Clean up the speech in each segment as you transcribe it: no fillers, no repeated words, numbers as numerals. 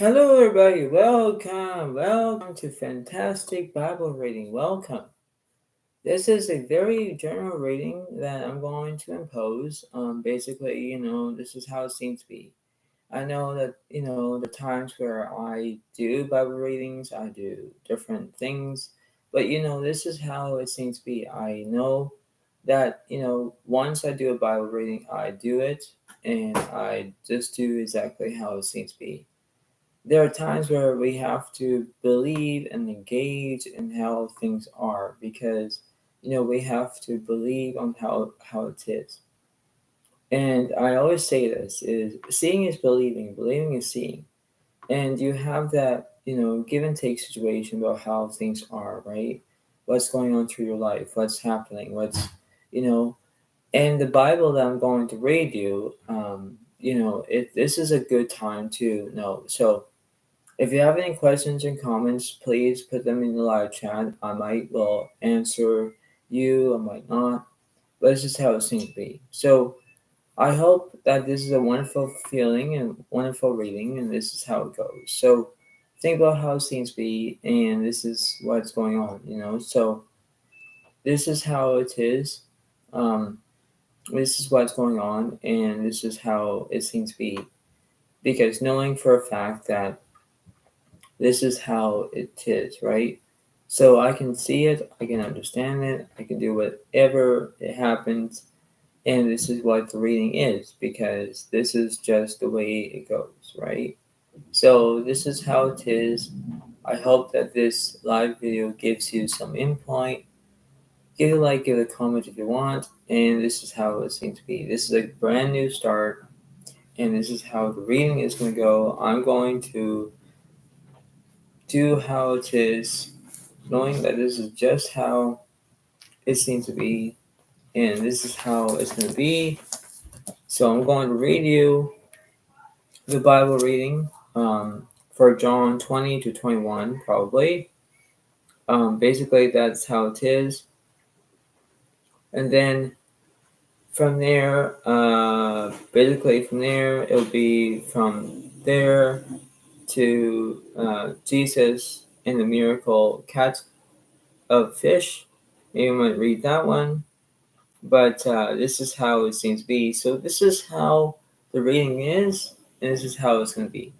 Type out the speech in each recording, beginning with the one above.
Hello, everybody. Welcome to Fantastic Bible Reading. Welcome. This is a very general reading that I'm going to impose. Basically, this is how it seems to be. I know that, the times where I do Bible readings, I do different things, but, this is how it seems to be. I know that, once I do a Bible reading, I do it, and I just do exactly how it seems to be. There are times where we have to believe and engage in how things are because we have to believe on how it is. And I always say this is seeing is believing, believing is seeing. And you have that, give and take situation about how things are, right? What's going on through your life, what's happening, you know, and the Bible that I'm going to read you, this is a good time to know. So if you have any questions and comments, please put them in the live chat. I might will answer you, I might not. But it's just how it seems to be. So I hope that this is a wonderful feeling and wonderful reading, and this is how it goes. So think about how it seems to be, and this is what's going on. So this is how it is. Um, this is what's going on, and this is how it seems to be. Because knowing for a fact that this is how it is, right? So I can see it, I can understand it, I can do whatever it happens, and this is what the reading is because this is just the way it goes, right? So this is how it is. I hope that this live video gives you some insight. Give a like, give a comment if you want, and this is how it seems to be. This is a brand new start, and this is how the reading is going to go. I'm going to do how it is, knowing that this is just how it seems to be, and this is how it's going to be. So I'm going to read you the Bible reading for John 20 to 21, probably. Basically, that's how it is. And then from there, it'll be from there to Jesus and the miracle catch of fish. Maybe I might read that one. But this is how it seems to be. So this is how the reading is, and this is how it's going to be.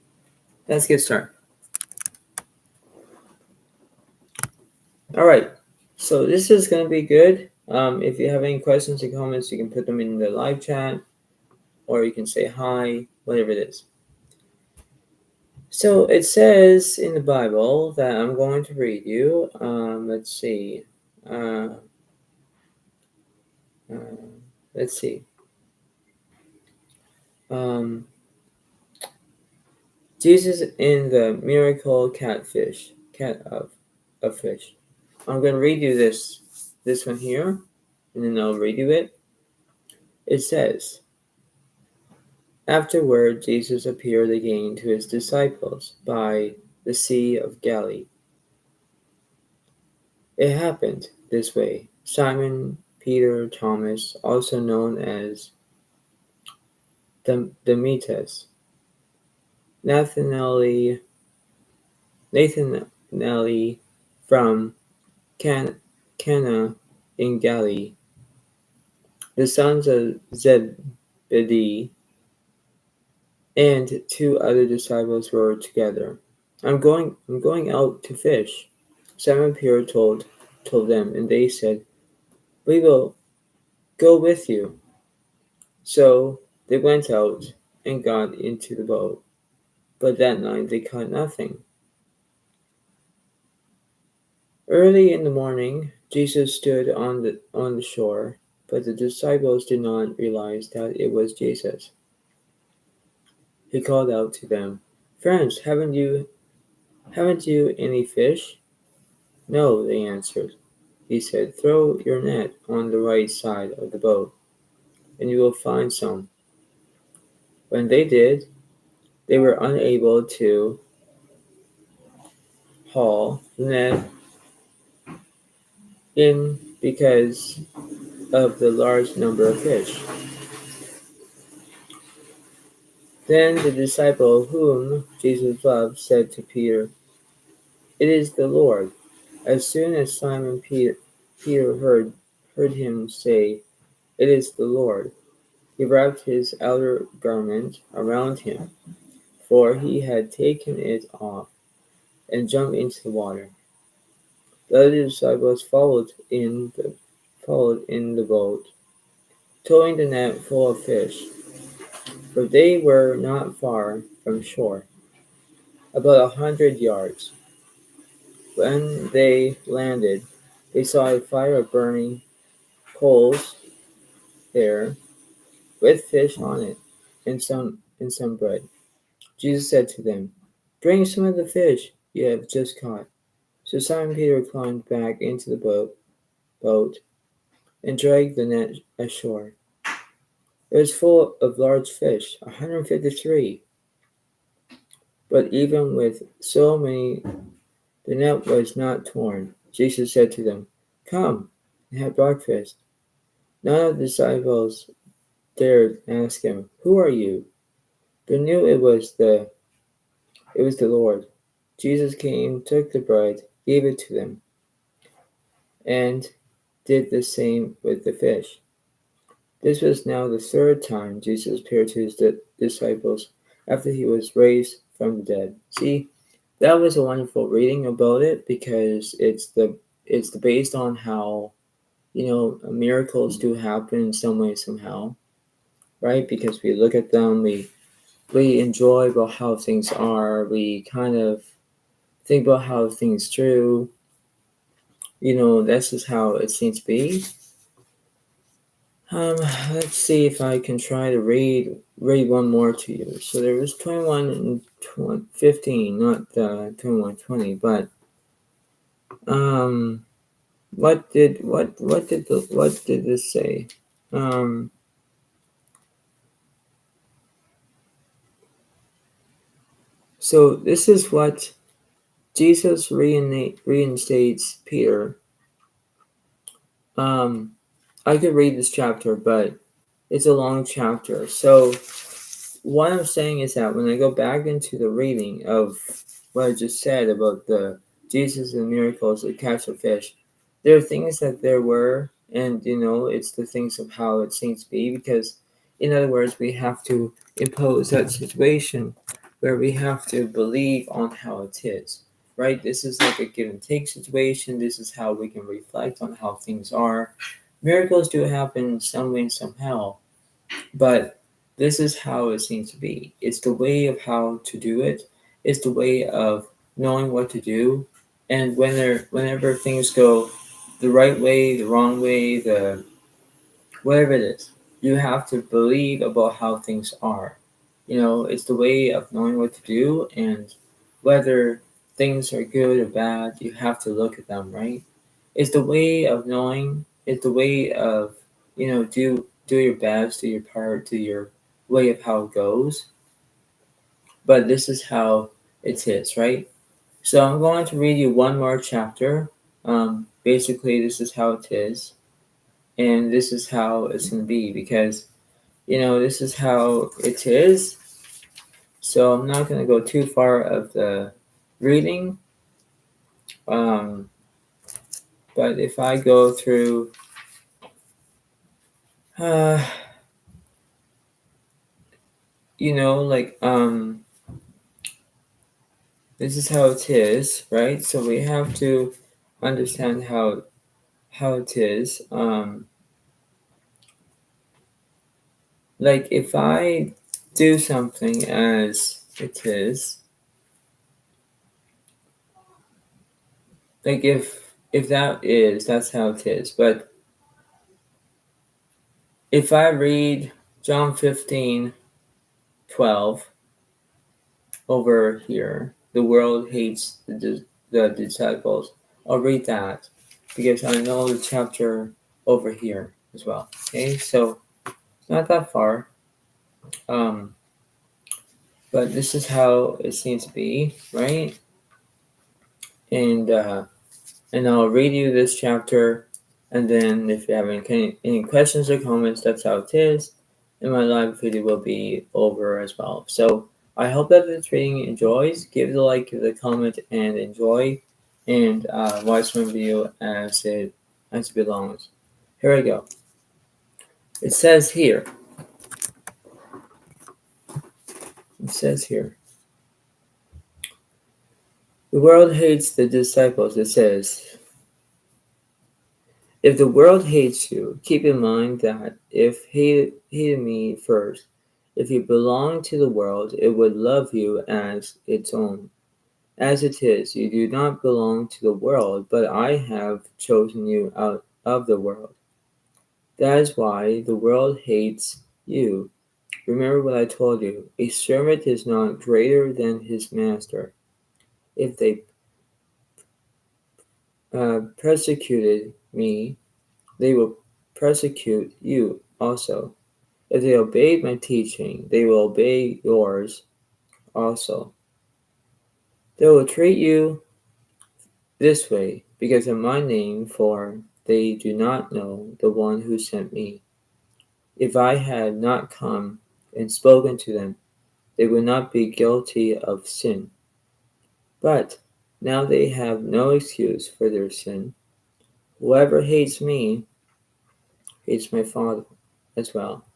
Let's get started. All right. So this is going to be good. If you have any questions or comments, you can put them in the live chat, or you can say hi, whatever it is. So it says in the Bible that I'm going to read you. Let's see. Uh, uh, let's see. Um, Jesus in the miracle cat of fish. I'm going to read you this one here, and then I'll read you it. It says, afterward, Jesus appeared again to his disciples by the Sea of Galilee. It happened this way. Simon Peter Thomas, also known as Demetrius, Nathanael from Cana in Galilee, the sons of Zebedee, and two other disciples were together. I'm going out to fish. Simon Peter told them, and they said, we will go with you. So they went out and got into the boat, but that night they caught nothing. Early in the morning, Jesus stood on the shore, but the disciples did not realize that it was Jesus. He called out to them, friends, haven't you any fish? No, they answered. He said, throw your net on the right side of the boat, and you will find some. When they did, they were unable to haul the net in because of the large number of fish. Then the disciple whom Jesus loved said to Peter, "It is the Lord." As soon as Simon Peter heard him say, "It is the Lord," he wrapped his outer garment around him, for he had taken it off, and jumped into the water. The other disciples followed in the boat, towing the net full of fish, for they were not far from shore, about 100 yards. When they landed, they saw a fire of burning coals there, with fish on it, and some bread. Jesus said to them, "Bring some of the fish you have just caught." So Simon Peter climbed back into the boat and dragged the net ashore. It was full of large fish, 153. But even with so many, the net was not torn. Jesus said to them, "Come and have breakfast." None of the disciples dared ask him, "Who are you?" They knew it was the Lord. Jesus came, took the bread, gave it to them, and did the same with the fish. This was now the third time Jesus appeared to his disciples after he was raised from the dead. See, that was a wonderful reading about it because it's based on how miracles do happen in some way somehow, right? Because we look at them, we enjoy about how things are, we kind of think about how things true. This is how it seems to be. Let's see if I can try to read one more to you. So there was 21 and 15, not 21, 20, but what did this say? So this is what Jesus reinstates Peter. I could read this chapter, but it's a long chapter. So what I'm saying is that when I go back into the reading of what I just said about the Jesus and miracles, the catch of fish, there are things that there were, and it's the things of how it seems to be. Because, in other words, we have to impose that situation where we have to believe on how it is, right? This is like a give and take situation. This is how we can reflect on how things are. Miracles do happen some way, somehow, but this is how it seems to be. It's the way of how to do it. It's the way of knowing what to do. And whenever things go the right way, the wrong way, the whatever it is, you have to believe about how things are. It's the way of knowing what to do, and whether things are good or bad, you have to look at them, right? It's the way of knowing. It's the way of do your best, do your part, do your way of how it goes. But this is how it is, right? So I'm going to read you one more chapter. Basically, this is how it is, and this is how it's going to be, because this is how it is. So I'm not going to go too far of the reading. But if I go through, uh, this is how it is, right? So we have to understand how it is. Like if I do something as it is, like if that's how it is. But if I read John 15:12 over here, the world hates the disciples. I'll read that because I know the chapter over here as well. Okay, so not that far. But this is how it seems to be, right? And I'll read you this chapter, and then if you have any questions or comments, that's how it is. and my live video will be over as well. So I hope that this reading enjoys. Give it a like, give it a comment, and enjoy, and watch my video as it belongs. Here we go. It says here. It says here. The world hates the disciples. It says, if the world hates you, keep in mind that if hated me first, if you belonged to the world, it would love you as its own. As it is, you do not belong to the world, but I have chosen you out of the world. That is why the world hates you. Remember what I told you. A servant is not greater than his master. If they persecuted me, they will persecute you also. If they obeyed my teaching, they will obey yours also. They will treat you this way because of my name, for they do not know the one who sent me. If I had not come and spoken to them, they would not be guilty of sin. But now they have no excuse for their sin. Whoever hates me hates my Father as well.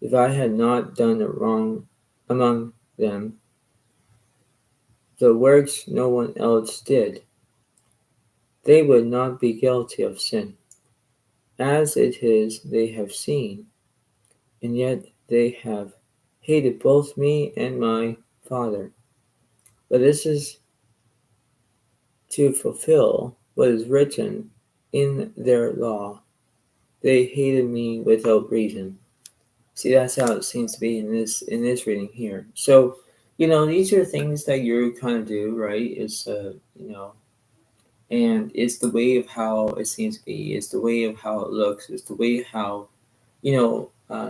If I had not done it wrong among them, the works no one else did, they would not be guilty of sin. As it is, they have seen, and yet they have hated both me and my Father. But this is to fulfill what is written in their law. They hated me without reason. See, that's how it seems to be in this reading here. So, these are things that you kind of do, right? And it's the way of how it seems to be. It's the way of how it looks. It's the way how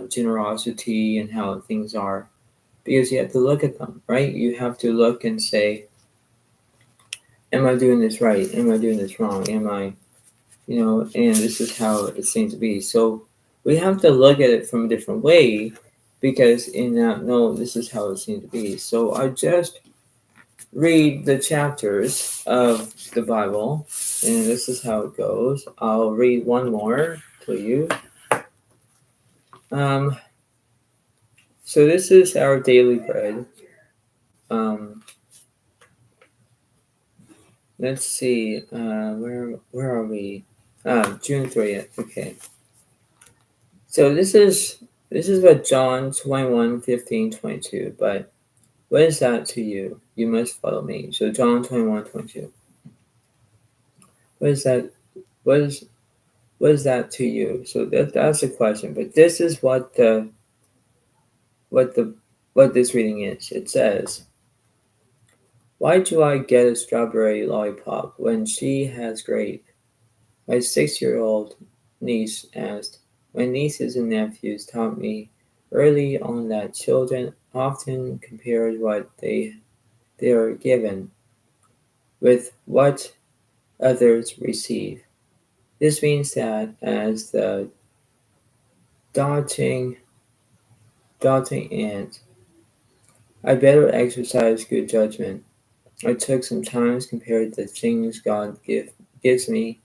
generosity and how things are. Because you have to look at them, right? You have to look and say, am I doing this right? Am I doing this wrong? And this is how it seems to be. So we have to look at it from a different way because in that, no, this is how it seems to be. So I just read the chapters of the Bible, and this is how it goes. I'll read one more to you. So this is our daily bread. Let's see. Where are we? June 30th. Okay. So this is what John 21:15-22. But what is that to you? You must follow me. So John 21:22. What is that? What is that to you? So that's the question. But this is what this reading is. It says, why do I get a strawberry lollipop when she has grape? My 6-year-old niece asked. My nieces and nephews taught me early on that children often compare what they are given with what others receive. This means that as the doubting ant, I better exercise good judgment. I took some time to compare the things God gives me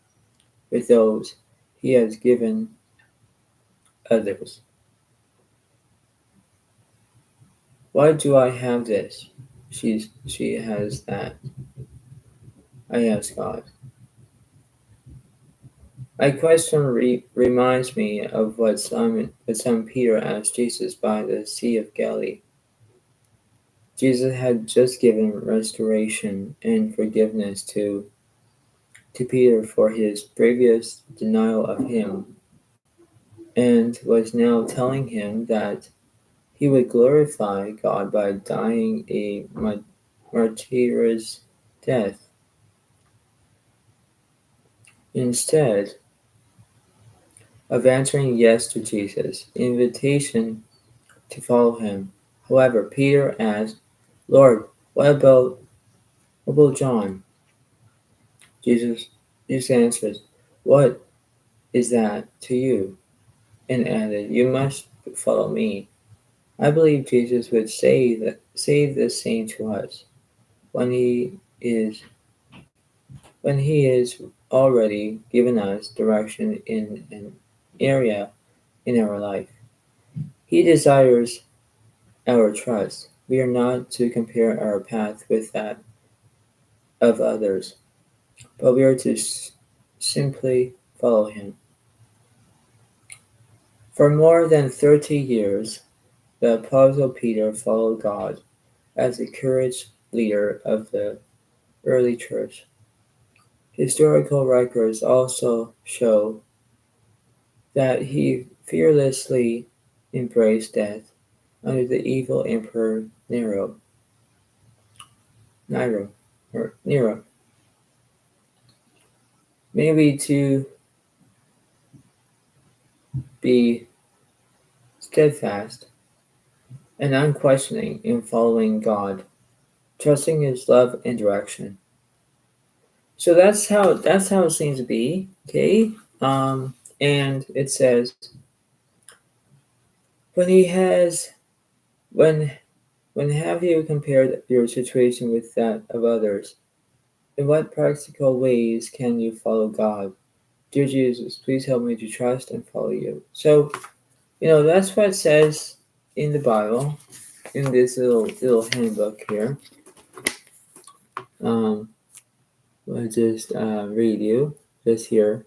with those He has given others. Why do I have this? She has that. I ask God. My question reminds me of what Simon Peter asked Jesus by the Sea of Galilee. Jesus had just given restoration and forgiveness to Peter for his previous denial of him, and was now telling him that he would glorify God by dying a martyr's death. Instead of answering yes to Jesus' invitation to follow him. However, Peter asked, Lord, what about John? Jesus answers, what is that to you? And added, follow me. I believe Jesus would say the same to us when is when he is already given us direction in an area in our life. He desires our trust. We are not to compare our path with that of others, but we are to simply follow him. For more than 30 years, the Apostle Peter followed God as the courage leader of the early church. Historical records also show that he fearlessly embraced death under the evil Emperor Nero, maybe to be steadfast and unquestioning in following God, trusting His love and direction. So that's how it seems to be. Okay, and it says when he has when when have you compared your situation with that of others? In what practical ways can you follow God? Dear Jesus, please help me to trust and follow you. So, that's what it says in the Bible, in this little handbook here. I'll just read you just here.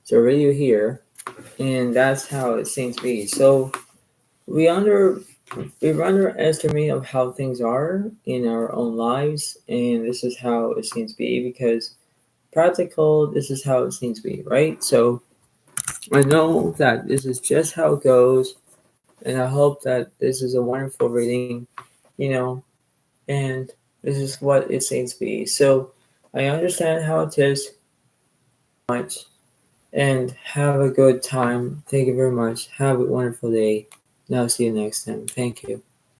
So read you here, and that's how it seems to be. So we underestimate of how things are in our own lives, and this is how it seems to be because practical. This is how it seems to be, right? So I know that this is just how it goes, and I hope that this is a wonderful reading, you know, and this is what it seems to be. So I understand how it is much, and have a good time. Thank you very much. Have a wonderful day. Now see you next time. Thank you.